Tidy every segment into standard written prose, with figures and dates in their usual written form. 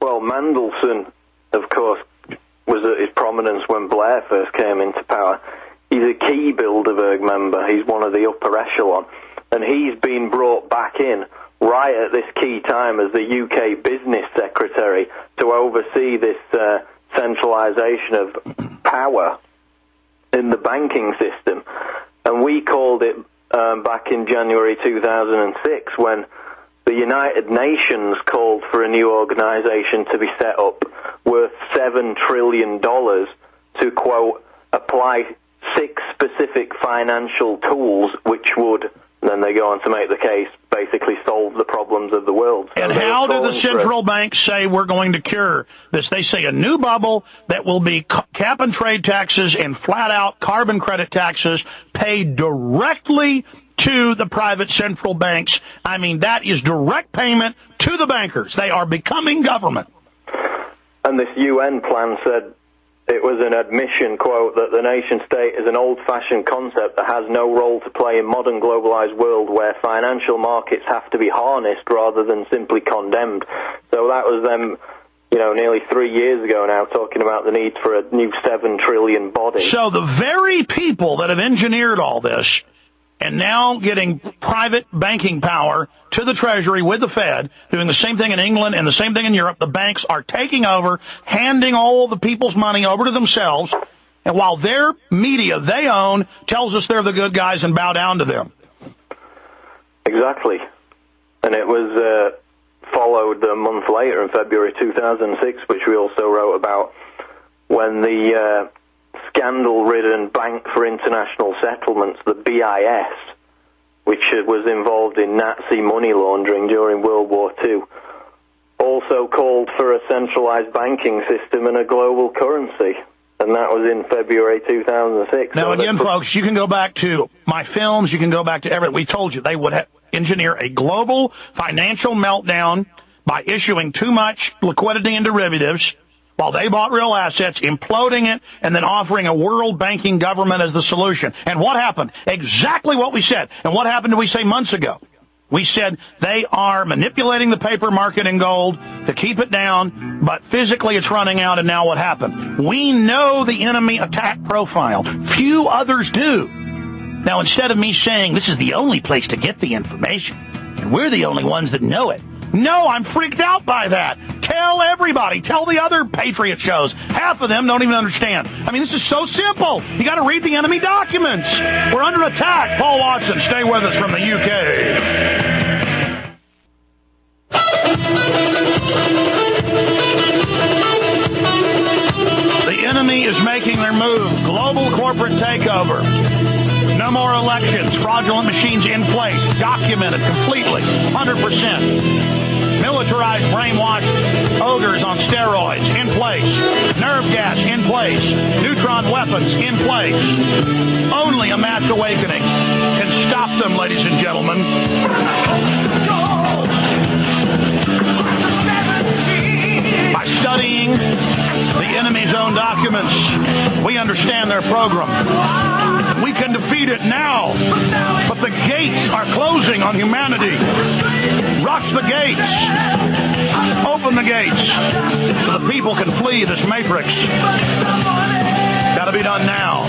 Well, Mandelson, of course, was at his prominence when Blair first came into power. He's a key Bilderberg member. He's one of the upper echelon. And he's been brought back in right at this key time as the UK business secretary to oversee this centralisation of power in the banking system. And we called it back in January 2006 when the United Nations called for a new organisation to be set up worth $7 trillion to, quote, apply 6 specific financial tools which would, and then they go on to make the case, basically solve the problems of the world. So and how do the central banks say we're going to cure this? They say a new bubble that will be cap and trade taxes and flat-out carbon credit taxes paid directly to the private central banks. I mean, that is direct payment to the bankers. They are becoming government. And this UN plan said it was an admission, quote, that the nation-state is an old-fashioned concept that has no role to play in modern globalized world where financial markets have to be harnessed rather than simply condemned. So that was them, you know, nearly 3 years ago now, talking about the need for a new 7 trillion body. So the very people that have engineered all this and now getting private banking power to the Treasury with the Fed, doing the same thing in England and the same thing in Europe. The banks are taking over, handing all the people's money over to themselves, and while their media they own tells us they're the good guys and bow down to them. Exactly. And it was followed a month later in February 2006, which we also wrote about, when the scandal-ridden Bank for International Settlements, the BIS, which was involved in Nazi money laundering during World War II, also called for a centralized banking system and a global currency. And that was in February 2006. Now, again, folks, you can go back to my films, you can go back to everything. We told you they would engineer a global financial meltdown by issuing too much liquidity and derivatives, while they bought real assets, imploding it, and then offering a world banking government as the solution. And what happened? Exactly what we said. And what happened did we say months ago? We said they are manipulating the paper market in gold to keep it down, but physically it's running out, and now what happened? We know the enemy attack profile. Few others do. Now, instead of me saying this is the only place to get the information, and we're the only ones that know it, no, I'm freaked out by that. Tell everybody. Tell the other Patriot shows. Half of them don't even understand. I mean, this is so simple. You got to read the enemy documents. We're under attack. Paul Watson, stay with us from the UK. The enemy is making their move. Global corporate takeover. No more elections. Fraudulent machines in place. Documented completely. 100%. Militarized, brainwashed ogres on steroids in place. Nerve gas in place. Neutron weapons in place. Only a mass awakening can stop them, ladies and gentlemen. By studying the enemy's own documents, we understand their program. We can defeat it now. But the gates are closing on humanity. Rush the gates. Open the gates so the people can flee this matrix. Got to be done now.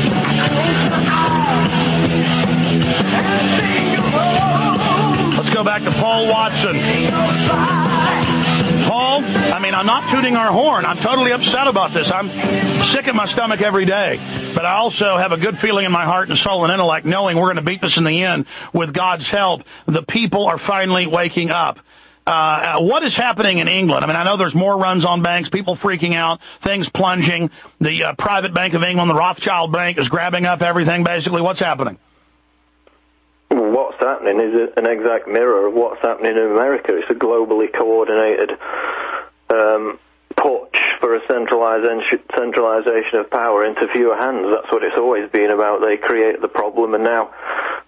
Let's go back to Paul Watson. Paul, I mean, I'm not tooting our horn. I'm totally upset about this. I'm sick at my stomach every day. But I also have a good feeling in my heart and soul and intellect knowing we're going to beat this in the end with God's help. The people are finally waking up. What is happening in England? I mean, I know there's more runs on banks, people freaking out, things plunging. The private Bank of England, the Rothschild Bank, is grabbing up everything, basically. What's happening? What's happening is an exact mirror of what's happening in America. It's a globally coordinated push for a centralization of power into fewer hands. That's what it's always been about. They create the problem, and now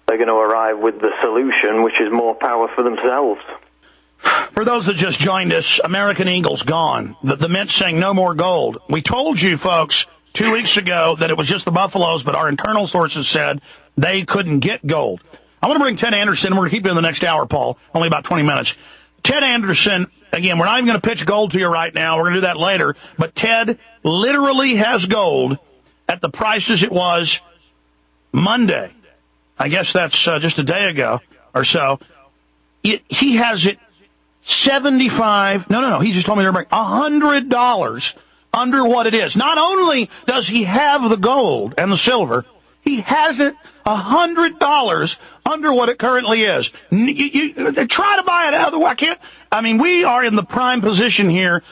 they're going to arrive with the solution, which is more power for themselves. For those that just joined us, American Eagle's gone. The mint saying no more gold. We told you, folks, 2 weeks ago that it was just the buffaloes, but our internal sources said they couldn't get gold. I want to bring Ted Anderson. We're going to keep you in the next hour, Paul, only about 20 minutes. Ted Anderson, again, we're not even going to pitch gold to you right now. We're going to do that later. But Ted literally has gold at the prices it was Monday. I guess that's just a day ago or so. He has it $75. No. He just told me to bring $100 under what it is. Not only does he have the gold and the silver, he has it $100 under what it currently is. You try to buy it other way. We are in the prime position here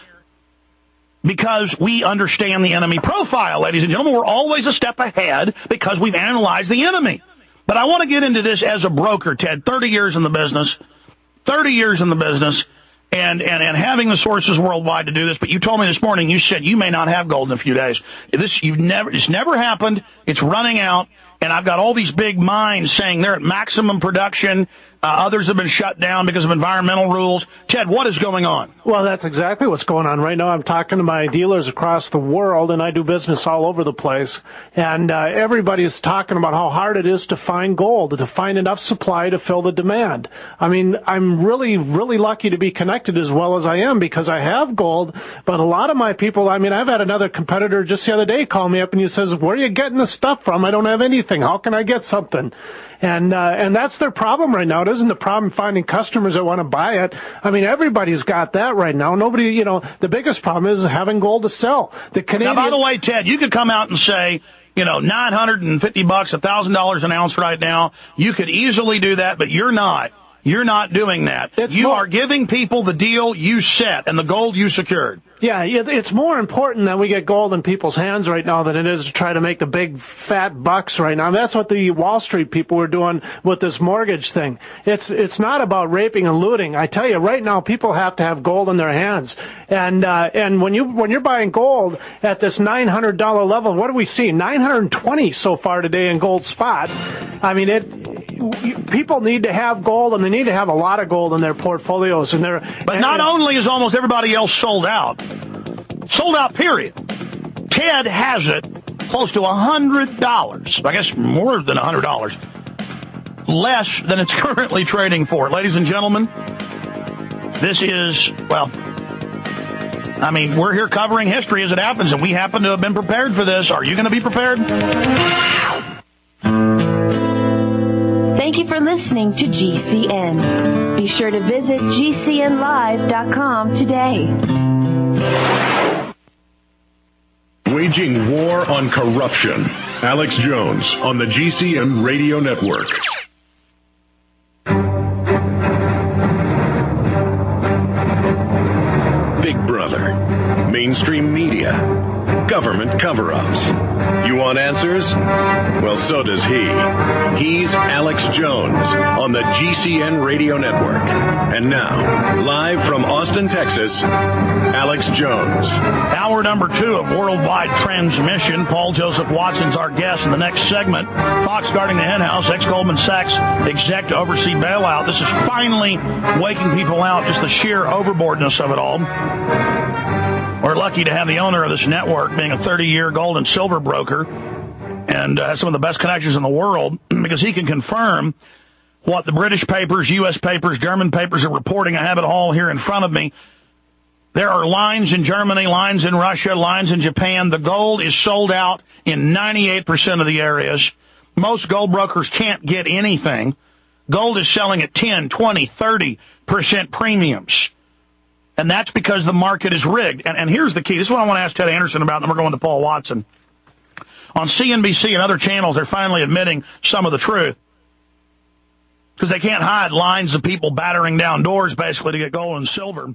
because we understand the enemy profile, ladies and gentlemen. We're always a step ahead because we've analyzed the enemy. But I want to get into this as a broker, Ted. 30 years in the business, and having the sources worldwide to do this. But you told me this morning, you said you may not have gold in a few days. It's never happened. It's running out. And I've got all these big mines saying they're at maximum production. Others have been shut down because of environmental rules. Ted, what is going on? Well, that's exactly what's going on right now. I'm talking to my dealers across the world, and I do business all over the place. And everybody's talking about how hard it is to find gold, to find enough supply to fill the demand. I mean, I'm really, really lucky to be connected as well as I am because I have gold. But a lot of my people, I've had another competitor just the other day call me up and he says, "Where are you getting this stuff from? I don't have anything. How can I get something?" And that's their problem right now. It isn't the problem finding customers that want to buy it. I mean, everybody's got that right now. Nobody, the biggest problem is having gold to sell. Now, by the way, Ted, you could come out and say, $950, $1,000 an ounce right now. You could easily do that, but you're not. You're not doing that. You are giving people the deal you set and the gold you secured. Yeah, it's more important that we get gold in people's hands right now than it is to try to make the big fat bucks right now. And that's what the Wall Street people were doing with this mortgage thing. It's not about raping and looting. I tell you, right now people have to have gold in their hands. And when you're buying gold at this $900 level, what do we see? $920 so far today in gold spot. I mean, people need to have gold, and they need to have a lot of gold in their portfolios. But not only is almost everybody else sold out, period. Ted has it close to $100. I guess more than $100. Less than it's currently trading for. Ladies and gentlemen, this is, we're here covering history as it happens, and we happen to have been prepared for this. Are you going to be prepared? Thank you for listening to GCN. Be sure to visit GCNlive.com today. Waging war on corruption. Alex Jones on the GCN Radio Network. Big Brother, mainstream media, government cover-ups. You want answers? Well, so does he. He's Alex Jones on the GCN Radio Network. And now, live from Austin, Texas, Alex Jones. Hour number 2 of worldwide transmission. Paul Joseph Watson's our guest in the next segment. Fox guarding the henhouse, ex-Goldman Sachs exec to oversee bailout. This is finally waking people out, just the sheer overboardness of it all. We're lucky to have the owner of this network being a 30-year gold and silver broker and has some of the best connections in the world because he can confirm what the British papers, U.S. papers, German papers are reporting. I have it all here in front of me. There are lines in Germany, lines in Russia, lines in Japan. The gold is sold out in 98% of the areas. Most gold brokers can't get anything. Gold is selling at 10, 20, 30% premiums. And that's because the market is rigged. And here's the key. This is what I want to ask Ted Anderson about, and then we're going to Paul Watson. On CNBC and other channels, they're finally admitting some of the truth. Because they can't hide lines of people battering down doors, basically, to get gold and silver.